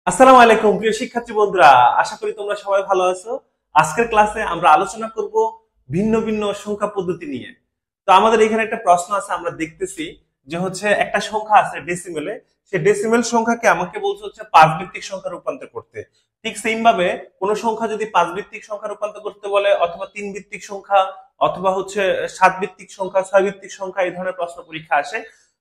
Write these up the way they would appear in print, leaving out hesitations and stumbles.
আসসালামু আলাইকুম প্রিয় শিক্ষার্থী বন্ধুরা, আশা করি তোমরা সবাই ভালো আছো। আজকের ক্লাসে আমরা আলোচনা করব ভিন্ন ভিন্ন সংখ্যা পদ্ধতি নিয়ে। তো আমাদের এখানে একটা প্রশ্ন আছে, আমরা দেখতেছি যে একটা সংখ্যা আছে ডেসিমেলে। সেই ডেসিমেল সংখ্যাকে আমাকে বলছে পাঁচ ভিত্তিক সংখ্যা রূপান্তর করতে। ঠিক সেম ভাবে কোন সংখ্যা যদি পাঁচ ভিত্তিক সংখ্যা রূপান্তর করতে বলে, অথবা তিন ভিত্তিক সংখ্যা, অথবা সাত ভিত্তিক সংখ্যা, ছয় ভিত্তিক সংখ্যা, এই ধরনের প্রশ্ন পরীক্ষা আসে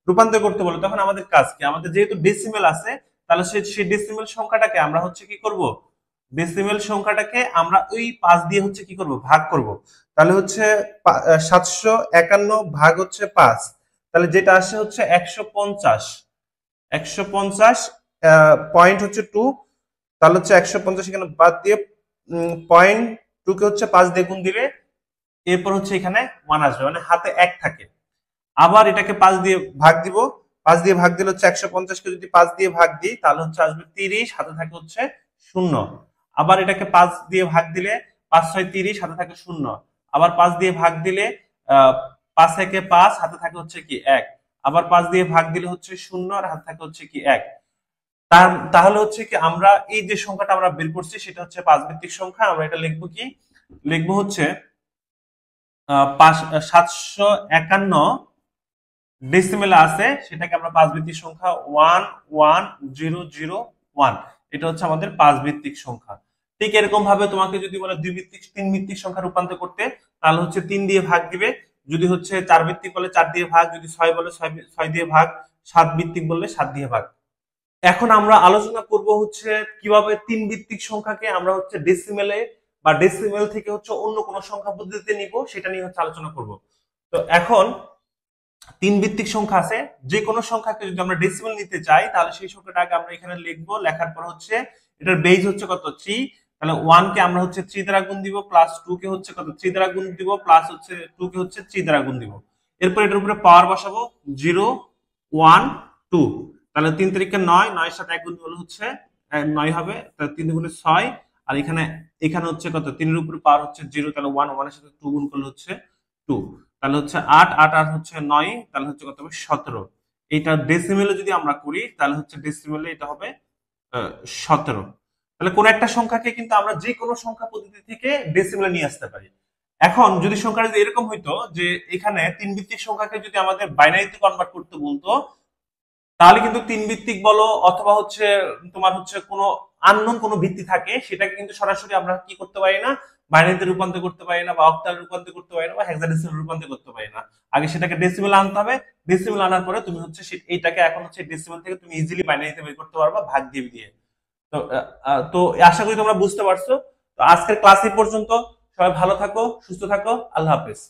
রূপান্তর করতে বলে, তখন আমাদের কাজ কি? আমাদের যেহেতু ডেসিমেল আছে, তাহলে সেই ডেসিমেল সংখ্যাটাকে আমরা কি করব? ডেসিমেল সংখ্যাটাকে আমরা ওই পাঁচ দিয়ে কি করব? ভাগ করব। তাহলে 751 ভাগ পাঁচ, তাহলে যেটা আসে 150। 150 পয়েন্ট টু, তাহলে 150 এখানে বাদ দিয়ে পয়েন্ট টু কে পাঁচ দিয়ে গুণ দিলে এরপর এখানে ওয়ান আসবে, মানে হাতে এক থাকে। আবার এটাকে পাঁচ দিয়ে ভাগ দিব, পাঁচ দিয়ে ভাগ দিলে 150 কে যদি পাঁচ দিয়ে ভাগ দিই তাহলে আসবে 30, হাতে থাকে শূন্য। আবার এটাকে পাঁচ দিয়ে ভাগ দিলে 5 6 30, হাতে থাকে শূন্য। আবার পাঁচ দিয়ে ভাগ দিলে পাঁচ একে পাঁচ, হাতে থাকে কি এক। আবার পাঁচ দিয়ে ভাগ দিলে শূন্য, আর হাতে থাকে কি এক। তাহলে কি আমরা এই যে সংখ্যাটা আমরা বের করছি সেটা পাঁচ ভিত্তিক সংখ্যা। আমরা এটা লিখবো কি? লিখবো 751 ডেসিমেলে আছে, সেটাকে আমরা পাঁচ ভিত্তিক সংখ্যা 11001, এটা আমাদের পাঁচ ভিত্তিক সংখ্যা। ঠিক এরকম ভাবে তোমাকে যদি বলে দুই ভিত্তিক তিন ভিত্তিক সংখ্যা রূপান্তর করতে, তাহলে তিন দিয়ে ভাগ দিবে। যদি চার ভিত্তিক বলে চার দিয়ে ভাগ, যদি ছয় বলে ছয় দিয়ে ভাগ, সাত ভিত্তিক বললে সাত দিয়ে ভাগ। এখন আমরা আলোচনা করব কিভাবে তিন ভিত্তিক সংখ্যাকে আমরা ডেসিমেলে বা ডেসিমেল থেকে অন্য কোন সংখ্যা পদ্ধতিতে নিব, সেটা নিয়ে আলোচনা করব। তো এখন তিন ভিত্তিক সংখ্যা আছে, যে কোনো সংখ্যাকে যদি আমরা ডেসিমেল নিতে চাই তাহলে সেই সংখ্যাটা আগে আমরা এখানে লিখবো। লেখার পর এটার বেজ কত? 3। তাহলে 1 কে আমরা 3 দ্বারা গুণ দিব, প্লাস 2 কে কত? 3 দ্বারা গুণ দিব, প্লাস 2 কে 3 দ্বারা গুণ দিব। এরপর এটার উপরে পাওয়ার বসাবো 0 1 2। তাহলে 3 তারিখে 9, 9 এর সাথে 1 গুণ হলে 9 হবে। তাহলে 3 গুণে 6, আর এখানে কত? 3 এর উপরে পাওয়ার 0, তাহলে 1, 1 এর সাথে 2 গুণ করলে 2। তাহলে 8, 8 আর 9, তাহলে কত হবে? 17। এটা ডেসিমেলে যদি আমরা করি তাহলে ডেসিমেলে এটা হবে 17। তাহলে কোন একটা সংখ্যাকে কিন্তু আমরা যে কোনো সংখ্যা পদ্ধতি থেকে ডেসিমেলে নিয়ে আসতে পারি। এখন যদি সংখ্যাটা যদি এরকম হইতো যে এখানে তিন ভিত্তিক সংখ্যাকে যদি আমাদের বাইনারিতে কনভার্ট করতে বলতো, তাহলে কিন্তু তিন ভিত্তিক বলো অথবা তোমার কোনো আননোন কোনো ভিত্তি থাকে, সেটাকে কিন্তু সরাসরি আমরা কি করতে পারি না? বাইনারিতে রূপান্তর করতে পারি না, বা অক্টালে রূপান্তর করতে পারি না, বা হেক্সাডেসিমালে রূপান্তর করতে পারি না। আগে সেটাকে ডেসিমেলে আনতে হবে। ডেসিমেলে আনার পরে তুমি এইটাকে এখন ডেসিমেল থেকে তুমি ইজিলি বাইনারিতে বের করতে পারবা ভাগ দিয়ে দিয়ে। তো তো আশা করি তোমরা বুঝতে পারছো। তো আজকের ক্লাস এই পর্যন্ত। সবাই ভালো থাকো, সুস্থ থাকো, আল্লাহ হাফেজ।